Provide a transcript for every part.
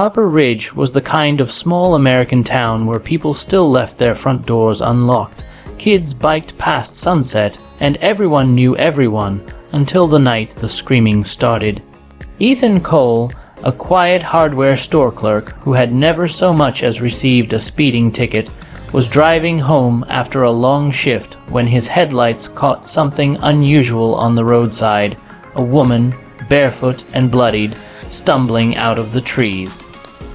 Harper Ridge was the kind of small American town where people still left their front doors unlocked. Kids biked past sunset, and everyone knew everyone until the night the screaming started. Ethan Cole, a quiet hardware store clerk who had never so much as received a speeding ticket, was driving home after a long shift when his headlights caught something unusual on the roadside: a woman, barefoot and bloodied, stumbling out of the trees.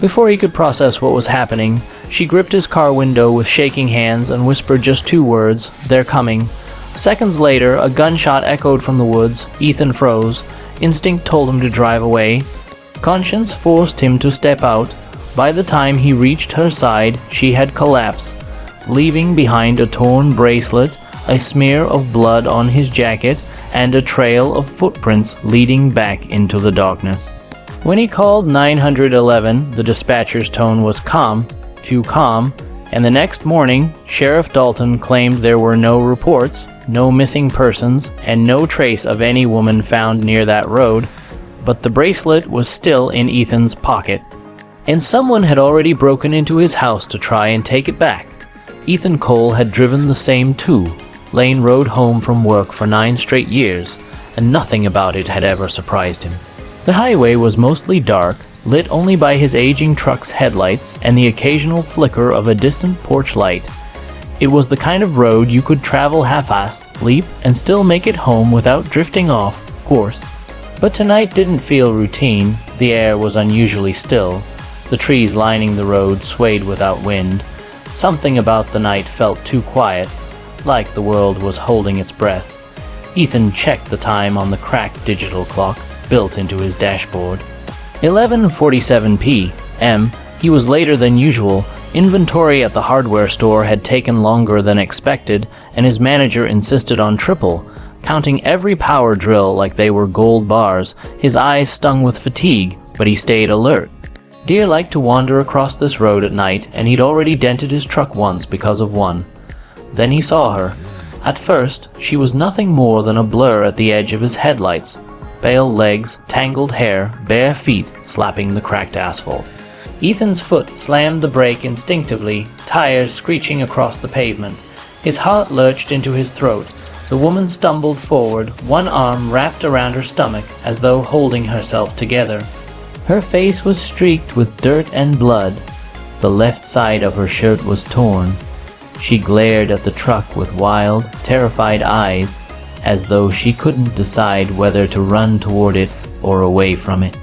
Before he could process what was happening, she gripped his car window with shaking hands and whispered just 2 words: "They're coming." Seconds later, a gunshot echoed from the woods. Ethan froze. Instinct told him to drive away. Conscience forced him to step out. By the time he reached her side, she had collapsed, leaving behind a torn bracelet, a smear of blood on his jacket, and a trail of footprints leading back into the darkness. When he called 911, the dispatcher's tone was calm, too calm, and the next morning, Sheriff Dalton claimed there were no reports, no missing persons, and no trace of any woman found near that road, but the bracelet was still in Ethan's pocket. And someone had already broken into his house to try and take it back. Ethan Cole had driven the same 2-lane road home from work for 9 straight years, and nothing about it had ever surprised him. The highway was mostly dark, lit only by his aging truck's headlights and the occasional flicker of a distant porch light. It was the kind of road you could travel half-ass, leap, and still make it home without drifting off course. But tonight didn't feel routine. The air was unusually still. The trees lining the road swayed without wind. Something about the night felt too quiet, like the world was holding its breath. Ethan checked the time on the cracked digital clock built into his dashboard. 11:47 p.m. He was later than usual. Inventory at the hardware store had taken longer than expected, and his manager insisted on triple, counting every power drill like they were gold bars. His eyes stung with fatigue, but he stayed alert. Deer liked to wander across this road at night, and he'd already dented his truck once because of one. Then he saw her. At first, she was nothing more than a blur at the edge of his headlights. Pale legs, tangled hair, bare feet slapping the cracked asphalt. Ethan's foot slammed the brake instinctively, tires screeching across the pavement. His heart lurched into his throat. The woman stumbled forward, one arm wrapped around her stomach as though holding herself together. Her face was streaked with dirt and blood. The left side of her shirt was torn. She glared at the truck with wild, terrified eyes, as though she couldn't decide whether to run toward it or away from it.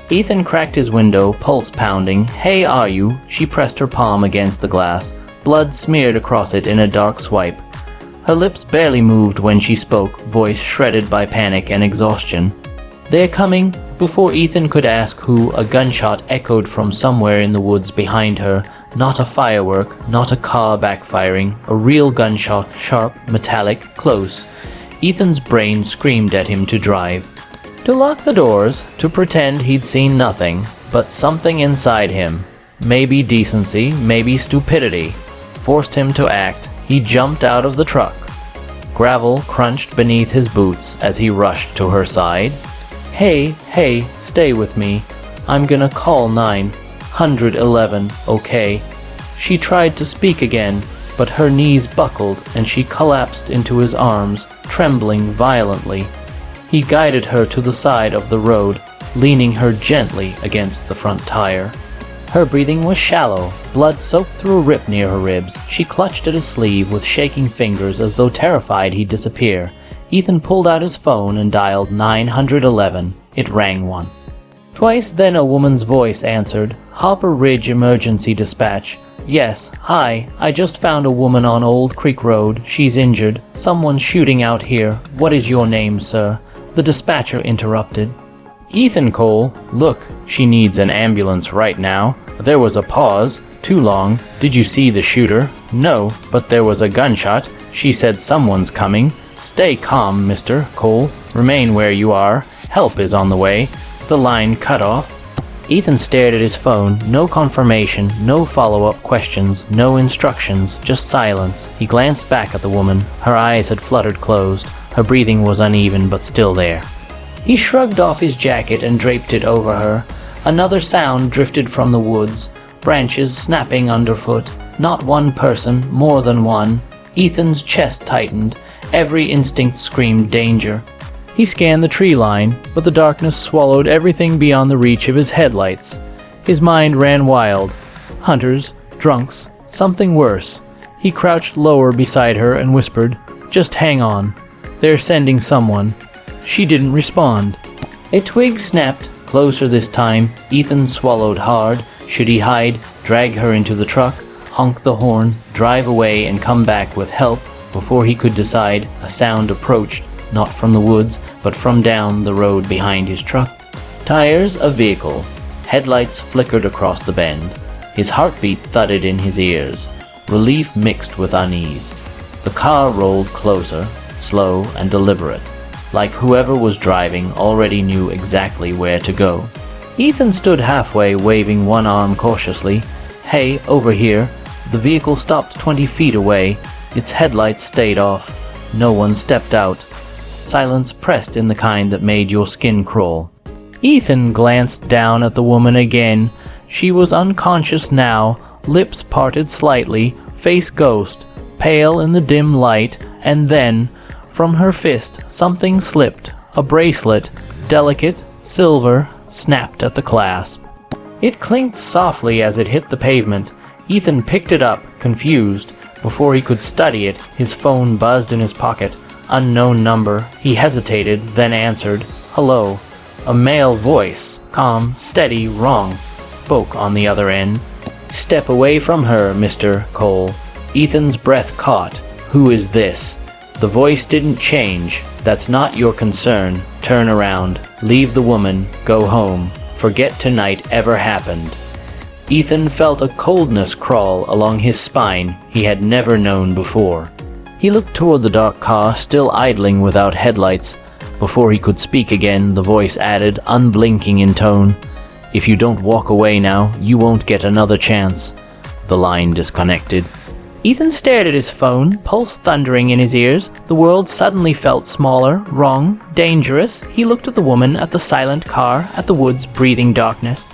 Ethan cracked his window, pulse pounding. "Hey, are you?" She pressed her palm against the glass. Blood smeared across it in a dark swipe. Her lips barely moved when she spoke, voice shredded by panic and exhaustion. "They're coming." Before Ethan could ask who, a gunshot echoed from somewhere in the woods behind her. Not a firework, not a car backfiring, a real gunshot, sharp, metallic, close. Ethan's brain screamed at him to drive. To lock the doors, to pretend he'd seen nothing, but something inside him, maybe decency, maybe stupidity, forced him to act. He jumped out of the truck. Gravel crunched beneath his boots as he rushed to her side. Hey, stay with me. I'm gonna call 911, okay?" She tried to speak again, but her knees buckled and she collapsed into his arms, trembling violently. He guided her to the side of the road, leaning her gently against the front tire. Her breathing was shallow, blood soaked through a rip near her ribs. She clutched at his sleeve with shaking fingers as though terrified he'd disappear. Ethan pulled out his phone and dialed 911. It rang once. Twice, then a woman's voice answered. "Harper Ridge Emergency Dispatch. Yes, hi, I just found a woman on Old Creek Road. She's injured. Someone's shooting out here. What is your name, sir?" The dispatcher interrupted. "Ethan Cole. Look, she needs an ambulance right now." There was a pause. Too long. "Did you see the shooter?" "No, but there was a gunshot. She said someone's coming." "Stay calm, Mr. Cole. Remain where you are. Help is on the way." The line cut off. Ethan stared at his phone. No confirmation, no follow-up questions, no instructions, just silence. He glanced back at the woman. Her eyes had fluttered closed. Her breathing was uneven but still there. He shrugged off his jacket and draped it over her. Another sound drifted from the woods, branches snapping underfoot. Not one person, more than one. Ethan's chest tightened. Every instinct screamed danger. He scanned the tree line, but the darkness swallowed everything beyond the reach of his headlights. His mind ran wild. Hunters, drunks, something worse. He crouched lower beside her and whispered, "Just hang on. They're sending someone." She didn't respond. A twig snapped, closer this time. Ethan swallowed hard. Should he hide, drag her into the truck, honk the horn, drive away and come back with help? Before he could decide, a sound approached, not from the woods, but from down the road behind his truck. Tires a vehicle. Headlights flickered across the bend. His heartbeat thudded in his ears. Relief mixed with unease. The car rolled closer, slow and deliberate, like whoever was driving already knew exactly where to go. Ethan stood halfway, waving one arm cautiously. "Hey, over here." The vehicle stopped 20 feet away. Its headlights stayed off. No one stepped out. Silence pressed in the kind that made your skin crawl. Ethan glanced down at the woman again. She was unconscious now, lips parted slightly, face ghost, pale in the dim light, and then, from her fist, something slipped. A bracelet, delicate, silver, snapped at the clasp. It clinked softly as it hit the pavement. Ethan picked it up, confused. Before he could study it, his phone buzzed in his pocket. Unknown number. He hesitated, then answered. "Hello." A male voice, calm, steady, wrong, spoke on the other end. "Step away from her, Mr. Cole." Ethan's breath caught. "Who is this?" The voice didn't change. "That's not your concern. Turn around. Leave the woman. Go home. Forget tonight ever happened." Ethan felt a coldness crawl along his spine he had never known before. He looked toward the dark car, still idling without headlights. Before he could speak again, the voice added, unblinking in tone, "If you don't walk away now, you won't get another chance." The line disconnected. Ethan stared at his phone, pulse thundering in his ears. The world suddenly felt smaller, wrong, dangerous. He looked at the woman, at the silent car, at the woods' breathing darkness.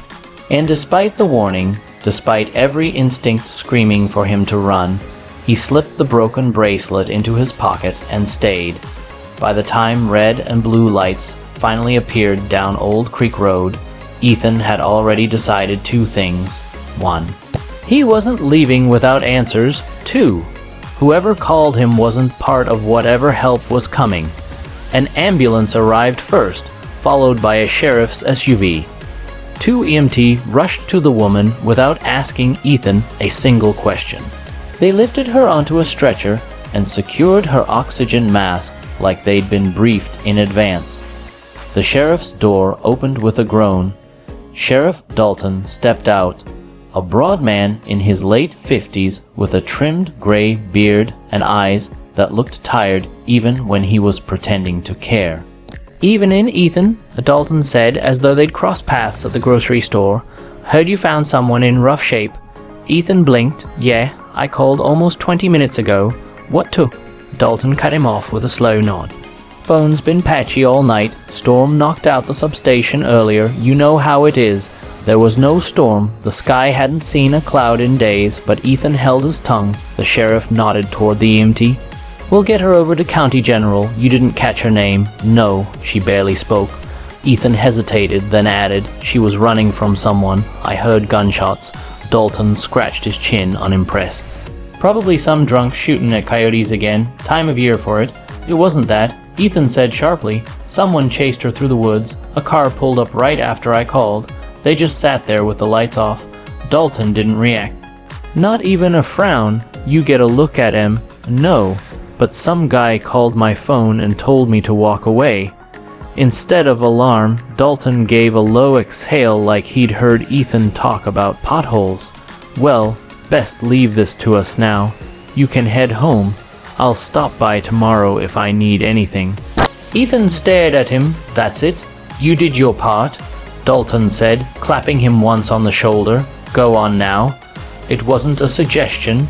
And despite the warning, despite every instinct screaming for him to run, he slipped the broken bracelet into his pocket and stayed. By the time red and blue lights finally appeared down Old Creek Road, Ethan had already decided two things. One, he wasn't leaving without answers. Two, whoever called him wasn't part of whatever help was coming. An ambulance arrived first, followed by a sheriff's SUV. Two EMT rushed to the woman without asking Ethan a single question. They lifted her onto a stretcher and secured her oxygen mask like they'd been briefed in advance. The sheriff's door opened with a groan. Sheriff Dalton stepped out, a broad man in his late 50s with a trimmed gray beard and eyes that looked tired even when he was pretending to care. "Evening, Ethan," Dalton said as though they'd crossed paths at the grocery store. "Heard you found someone in rough shape." Ethan blinked. "Yeah, I called almost 20 minutes ago." "What took?" Dalton cut him off with a slow nod. "Phone's been patchy all night. Storm knocked out the substation earlier. You know how it is. There was no storm. The sky hadn't seen a cloud in days," but Ethan held his tongue. The sheriff nodded toward the EMT. "We'll get her over to County General. You didn't catch her name." "No," she barely spoke. Ethan hesitated, then added, "She was running from someone. I heard gunshots." Dalton scratched his chin, unimpressed. "Probably some drunk shooting at coyotes again. Time of year for it." "It wasn't that," Ethan said sharply. "Someone chased her through the woods. A car pulled up right after I called. They just sat there with the lights off." Dalton didn't react. "Not even a frown. You get a look at him." "No, but some guy called my phone and told me to walk away." Instead of alarm, Dalton gave a low exhale like he'd heard Ethan talk about potholes. "Well, best leave this to us now. You can head home. I'll stop by tomorrow if I need anything." Ethan stared at him. "That's it? You did your part," Dalton said, clapping him once on the shoulder. "Go on now." It wasn't a suggestion.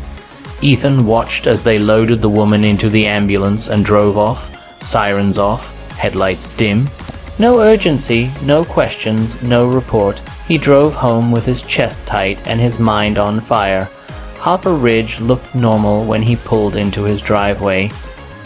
Ethan watched as they loaded the woman into the ambulance and drove off. Sirens off, headlights dim. No urgency, no questions, no report. He drove home with his chest tight and his mind on fire. Hopper Ridge looked normal when he pulled into his driveway.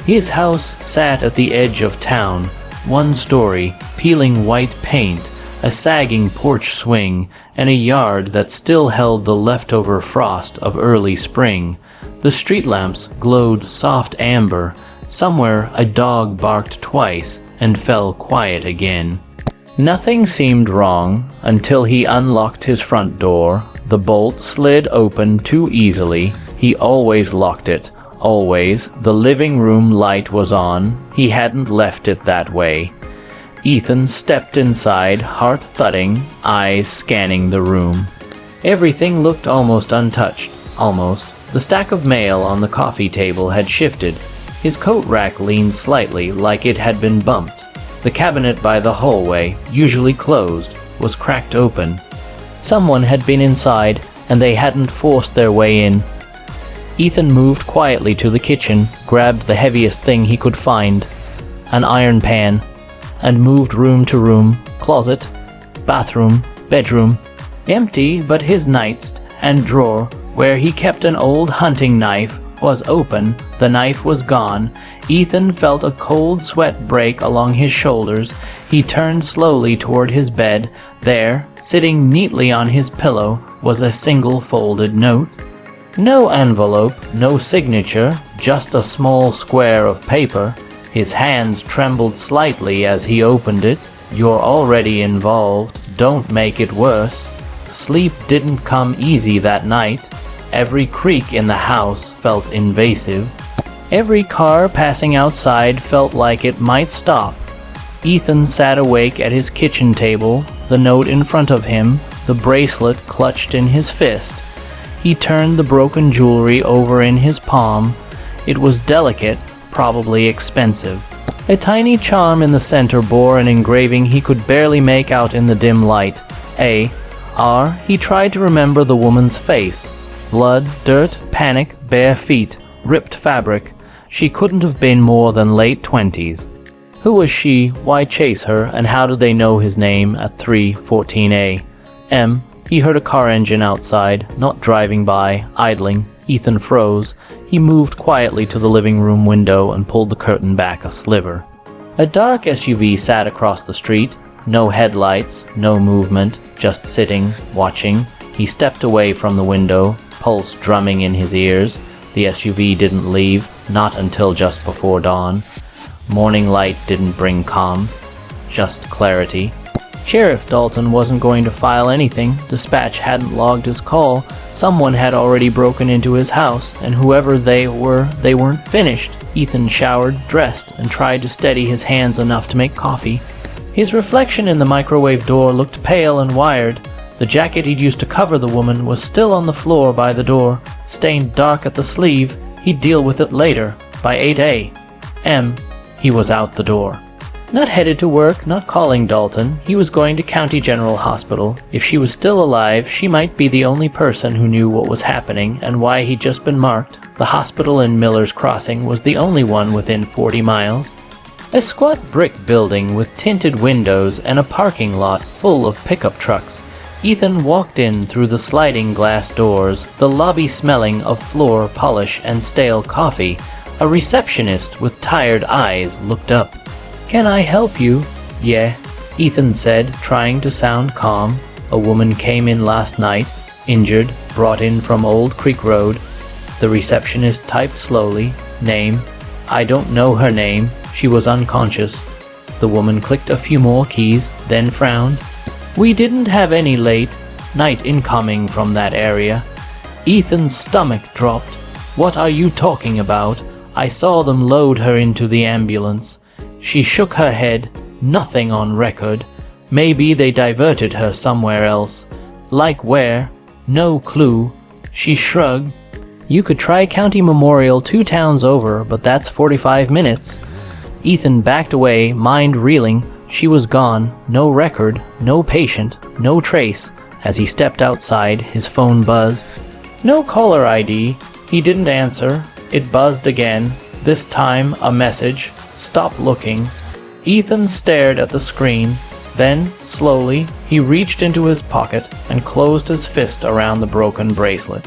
His house sat at the edge of town, one story, peeling white paint, a sagging porch swing, and a yard that still held the leftover frost of early spring. The street lamps glowed soft amber. Somewhere a dog barked twice and fell quiet again. Nothing seemed wrong until he unlocked his front door. The bolt slid open too easily. He always locked it. Always. The living room light was on. He hadn't left it that way. Ethan stepped inside, heart thudding, eyes scanning the room. Everything looked almost untouched. Almost. The stack of mail on the coffee table had shifted. His coat rack leaned slightly, like it had been bumped. The cabinet by the hallway, usually closed, was cracked open. Someone had been inside, and they hadn't forced their way in. Ethan moved quietly to the kitchen, grabbed the heaviest thing he could find, an iron pan, and moved room to room, closet, bathroom, bedroom. Empty, but his nightstand and drawer, where he kept an old hunting knife, was open. The knife was gone. Ethan felt a cold sweat break along his shoulders. He turned slowly toward his bed. There, sitting neatly on his pillow, was a single folded note. No envelope, no signature, just a small square of paper. His hands trembled slightly as he opened it. "You're already involved. Don't make it worse." Sleep didn't come easy that night. Every creak in the house felt invasive. Every car passing outside felt like it might stop. Ethan sat awake at his kitchen table, the note in front of him, the bracelet clutched in his fist. He turned the broken jewelry over in his palm. It was delicate, probably expensive. A tiny charm in the center bore an engraving he could barely make out in the dim light. A.R. He tried to remember the woman's face. Blood, dirt, panic, bare feet, ripped fabric. She couldn't have been more than late 20s. Who was she? Why chase her? And how did they know his name at 3:14 a.m.? He heard a car engine outside, not driving by, idling. Ethan froze. He moved quietly to the living room window and pulled the curtain back a sliver. A dark SUV sat across the street. No headlights, no movement, just sitting, watching. He stepped away from the window, pulse drumming in his ears. The SUV didn't leave, not until just before dawn. Morning light didn't bring calm, just clarity. Sheriff Dalton wasn't going to file anything. Dispatch hadn't logged his call. Someone had already broken into his house, and whoever they were, they weren't finished. Ethan showered, dressed, and tried to steady his hands enough to make coffee. His reflection in the microwave door looked pale and wired. The jacket he'd used to cover the woman was still on the floor by the door, stained dark at the sleeve. He'd deal with it later. By 8 a.m., he was out the door. Not headed to work, not calling Dalton. He was going to County General Hospital. If she was still alive, she might be the only person who knew what was happening and why he'd just been marked. The hospital in Miller's Crossing was the only one within 40 miles. A squat brick building with tinted windows and a parking lot full of pickup trucks. Ethan walked in through the sliding glass doors, the lobby smelling of floor polish and stale coffee. A receptionist with tired eyes looked up. "Can I help you?" "Yeah," Ethan said, trying to sound calm. "A woman came in last night, injured, brought in from Old Creek Road." The receptionist typed slowly. "Name?" "I don't know her name. She was unconscious." The woman clicked a few more keys, then frowned. "We didn't have any late night incoming from that area." Ethan's stomach dropped. "What are you talking about? I saw them load her into the ambulance." She shook her head. "Nothing on record. Maybe they diverted her somewhere else." "Like where?" "No clue." She shrugged. "You could try County Memorial 2 towns over, but that's 45 minutes. Ethan backed away, mind reeling. She was gone. No record, no patient, no trace. As he stepped outside, his phone buzzed. No caller ID. He didn't answer. It buzzed again. This time, a message. "Stop looking." Ethan stared at the screen. Then, slowly, he reached into his pocket and closed his fist around the broken bracelet.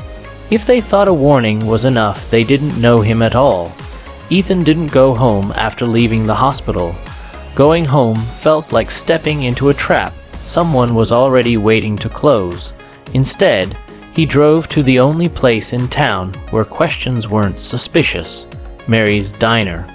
If they thought a warning was enough, they didn't know him at all. Ethan didn't go home after leaving the hospital. Going home felt like stepping into a trap. Someone was already waiting to close. Instead, he drove to the only place in town where questions weren't suspicious, Mary's diner.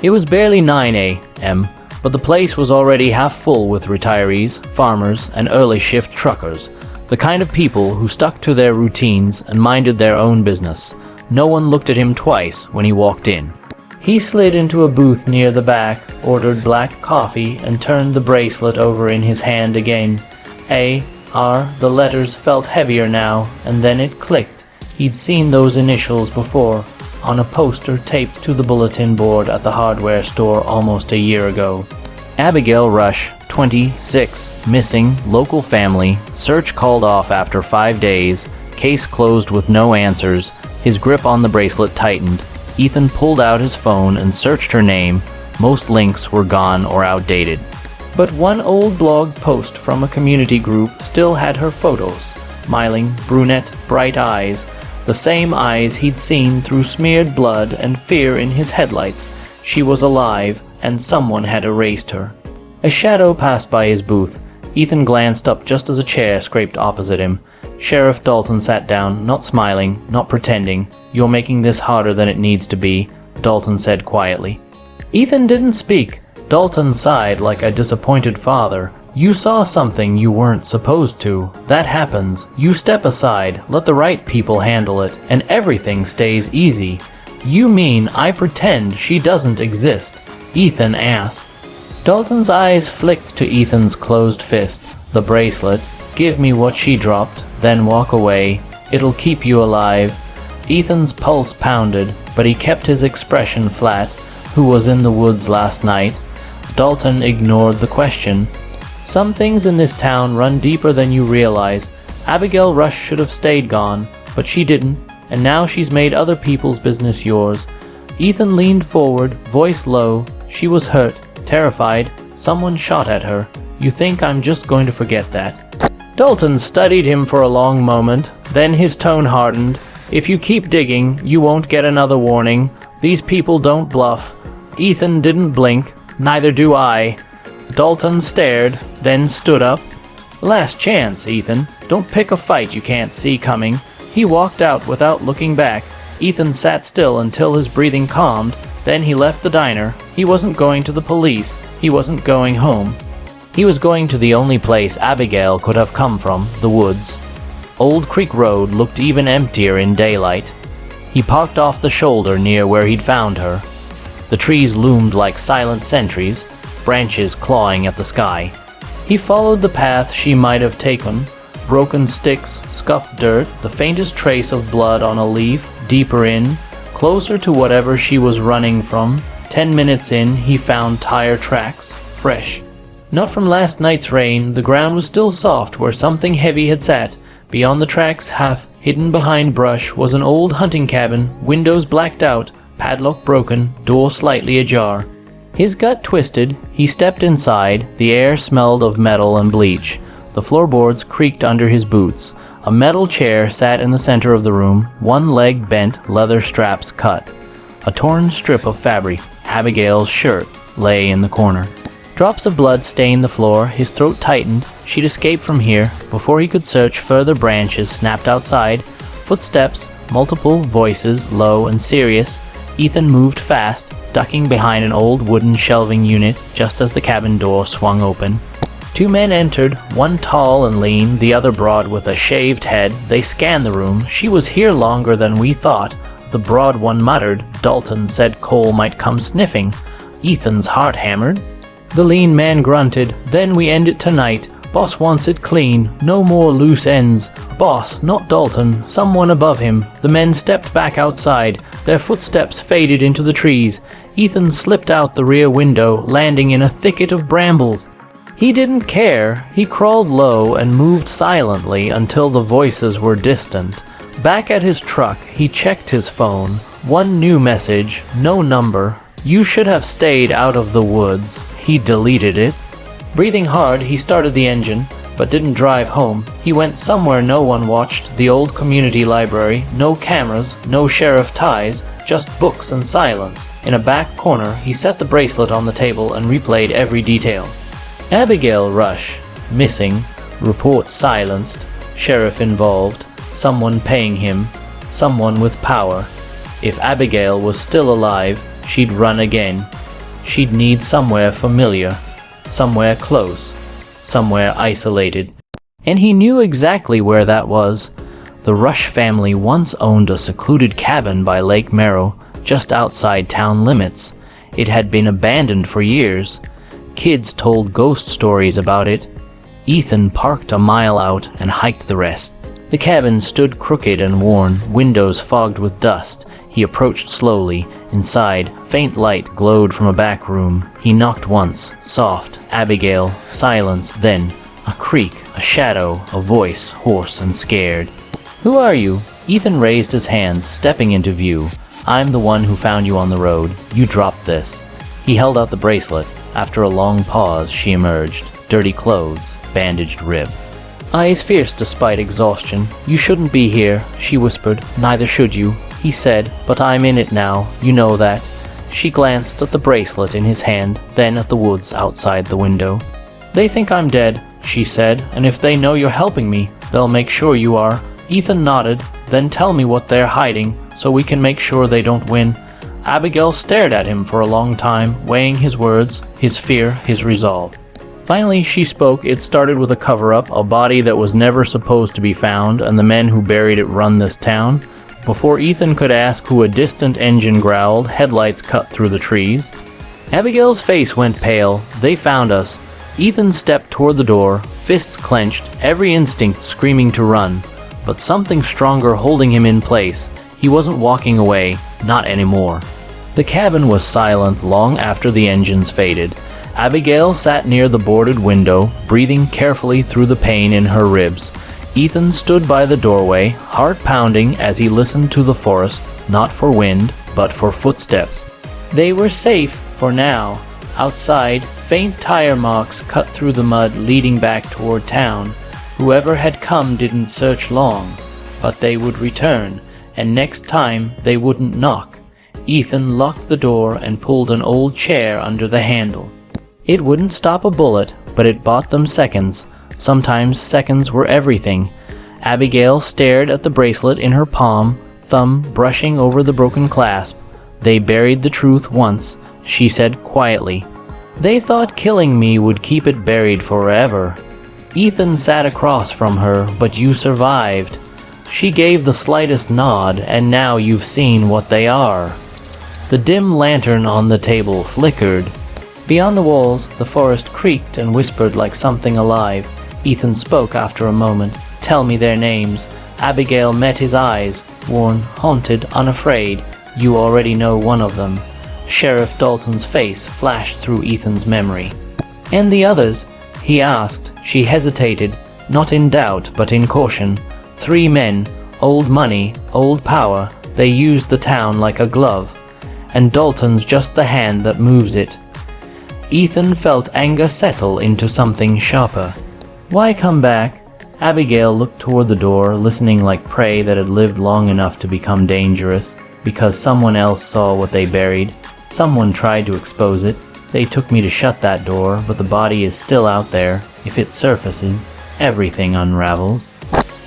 It was barely 9 a.m., but the place was already half full with retirees, farmers, and early shift truckers, the kind of people who stuck to their routines and minded their own business. No one looked at him twice when he walked in. He slid into a booth near the back, ordered black coffee, and turned the bracelet over in his hand again. A.R. The letters felt heavier now, and then it clicked. He'd seen those initials before, on a poster taped to the bulletin board at the hardware store almost a year ago. Abigail Rush, 26, missing, local family, search called off after 5 days, case closed with no answers. His grip on the bracelet tightened. Ethan pulled out his phone and searched her name. Most links were gone or outdated. But one old blog post from a community group still had her photos. Smiling, brunette, bright eyes. The same eyes he'd seen through smeared blood and fear in his headlights. She was alive, and someone had erased her. A shadow passed by his booth. Ethan glanced up just as a chair scraped opposite him. Sheriff Dalton sat down, not smiling, not pretending. "You're making this harder than it needs to be," Dalton said quietly. Ethan didn't speak. Dalton sighed like a disappointed father. "You saw something you weren't supposed to. That happens. You step aside, let the right people handle it, and everything stays easy." "You mean I pretend she doesn't exist?" Ethan asked. Dalton's eyes flicked to Ethan's closed fist. "The bracelet. Give me what she dropped, then walk away. It'll keep you alive." Ethan's pulse pounded, but he kept his expression flat. "Who was in the woods last night?" Dalton ignored the question. "Some things in this town run deeper than you realize. Abigail Rush should have stayed gone, but she didn't, and now she's made other people's business yours." Ethan leaned forward, voice low. She was hurt, terrified. Someone shot at her. "You think I'm just going to forget that?" Dalton studied him for a long moment, then his tone hardened. "If you keep digging, you won't get another warning. These people don't bluff." Ethan didn't blink. "Neither do I." Dalton stared, then stood up. "Last chance, Ethan. Don't pick a fight you can't see coming." He walked out without looking back. Ethan sat still until his breathing calmed. Then he left the diner. He wasn't going to the police. He wasn't going home. He was going to the only place Abigail could have come from, the woods. Old Creek Road looked even emptier in daylight. He parked off the shoulder near where he'd found her. The trees loomed like silent sentries, branches clawing at the sky. He followed the path she might have taken. Broken sticks, scuffed dirt, the faintest trace of blood on a leaf, deeper in, closer to whatever she was running from. 10 minutes in, he found tire tracks, fresh. Not from last night's rain. The ground was still soft where something heavy had sat. Beyond the tracks, half hidden behind brush, was an old hunting cabin, windows blacked out, padlock broken, door slightly ajar. His gut twisted. He stepped inside. The air smelled of metal and bleach. The floorboards creaked under his boots. A metal chair sat in the center of the room, one leg bent, leather straps cut. A torn strip of fabric, Abigail's shirt, lay in the corner. Drops of blood stained the floor. His throat tightened. She'd escaped from here. Before he could search, further branches snapped outside. Footsteps, multiple voices, low and serious. Ethan moved fast, ducking behind an old wooden shelving unit just as the cabin door swung open. 2 men entered, one tall and lean, the other broad with a shaved head. They scanned the room. "She was here longer than we thought," the broad one muttered. Dalton said Cole might come sniffing. Ethan's heart hammered. The lean man grunted. "Then we end it tonight. Boss wants it clean. No more loose ends." Boss, not Dalton, someone above him. The men stepped back outside. Their footsteps faded into the trees. Ethan slipped out the rear window, landing in a thicket of brambles. He didn't care. He crawled low and moved silently until the voices were distant. Back at his truck, he checked his phone. One new message, no number. "You should have stayed out of the woods." He deleted it. Breathing hard, he started the engine, but didn't drive home. He went somewhere no one watched, the old community library, no cameras, no sheriff ties, just books and silence. In a back corner, he set the bracelet on the table and replayed every detail. Abigail Rush, missing, report silenced, sheriff involved, someone paying him, someone with power. If Abigail was still alive, she'd run again. She'd need somewhere familiar, somewhere close, somewhere isolated. And he knew exactly where that was. The Rush family once owned a secluded cabin by Lake Merrow, just outside town limits. It had been abandoned for years. Kids told ghost stories about it. Ethan parked a mile out and hiked the rest. The cabin stood crooked and worn, windows fogged with dust. He approached slowly. Inside, faint light glowed from a back room. He knocked once, soft. Abigail, silence, then a creak, a shadow, a voice, hoarse and scared. "Who are you?" Ethan raised his hands, stepping into view. "I'm the one who found you on the road. You dropped this." He held out the bracelet. After a long pause, she emerged. Dirty clothes, bandaged rib. Eyes fierce despite exhaustion. "You shouldn't be here," she whispered. "Neither should you," he said, "but I'm in it now, you know that." She glanced at the bracelet in his hand, then at the woods outside the window. "They think I'm dead," she said, "and if they know you're helping me, they'll make sure you are." Ethan nodded. "Then tell me what they're hiding, so we can make sure they don't win." Abigail stared at him for a long time, weighing his words, his fear, his resolve. Finally, she spoke. It started with a cover-up, a body that was never supposed to be found, and the men who buried it run this town. Before Ethan could ask who, a distant engine growled, headlights cut through the trees. Abigail's face went pale. "They found us." Ethan stepped toward the door, fists clenched, every instinct screaming to run, but something stronger holding him in place. He wasn't walking away, not anymore. The cabin was silent long after the engines faded. Abigail sat near the boarded window, breathing carefully through the pain in her ribs. Ethan stood by the doorway, heart pounding as he listened to the forest, not for wind, but for footsteps. They were safe for now. Outside, faint tire marks cut through the mud leading back toward town. Whoever had come didn't search long, but they would return, and next time they wouldn't knock. Ethan locked the door and pulled an old chair under the handle. It wouldn't stop a bullet, but it bought them seconds. Sometimes seconds were everything. Abigail stared at the bracelet in her palm, thumb brushing over the broken clasp. "They buried the truth once," she said quietly. "They thought killing me would keep it buried forever." Ethan sat across from her. "But you survived." She gave the slightest nod. "And now you've seen what they are." The dim lantern on the table flickered. Beyond the walls, the forest creaked and whispered like something alive. Ethan spoke after a moment. "Tell me their names." Abigail met his eyes, worn, haunted, unafraid. "You already know one of them." Sheriff Dalton's face flashed through Ethan's memory. "And the others?" he asked. She hesitated, not in doubt, but in caution. 3 men, old money, old power. They used the town like a glove. And Dalton's just the hand that moves it. Ethan felt anger settle into something sharper. "Why come back?" Abigail looked toward the door, listening like prey that had lived long enough to become dangerous. "Because someone else saw what they buried. Someone tried to expose it. They took me to shut that door, but the body is still out there. If it surfaces, everything unravels."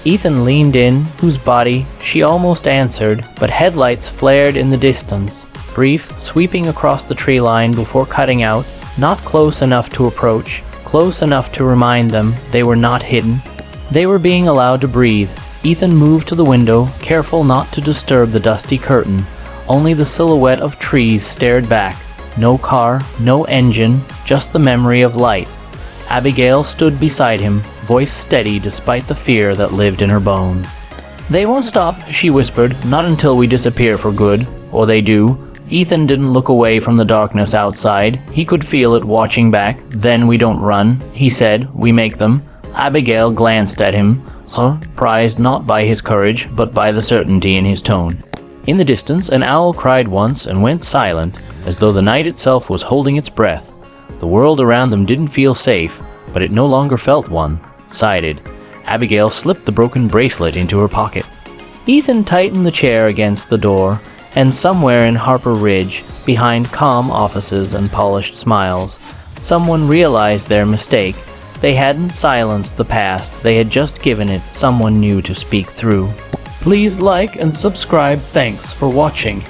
Ethan leaned in. "Whose body?" She almost answered, but headlights flared in the distance. Brief, sweeping across the tree line before cutting out. Not close enough to approach, close enough to remind them they were not hidden. They were being allowed to breathe. Ethan moved to the window, careful not to disturb the dusty curtain. Only the silhouette of trees stared back. No car, no engine, just the memory of light. Abigail stood beside him, voice steady despite the fear that lived in her bones. "They won't stop," she whispered, "not until we disappear for good. Or they do." Ethan didn't look away from the darkness outside. He could feel it watching back. "Then we don't run," he said. "We make them." Abigail glanced at him, surprised not by his courage, but by the certainty in his tone. In the distance, an owl cried once and went silent, as though the night itself was holding its breath. The world around them didn't feel safe, but it no longer felt one. Sided, Abigail slipped the broken bracelet into her pocket. Ethan tightened the chair against the door, and somewhere in Harper Ridge, behind calm offices and polished smiles, someone realized their mistake. They hadn't silenced the past, they had just given it someone new to speak through. Please like and subscribe. Thanks for watching.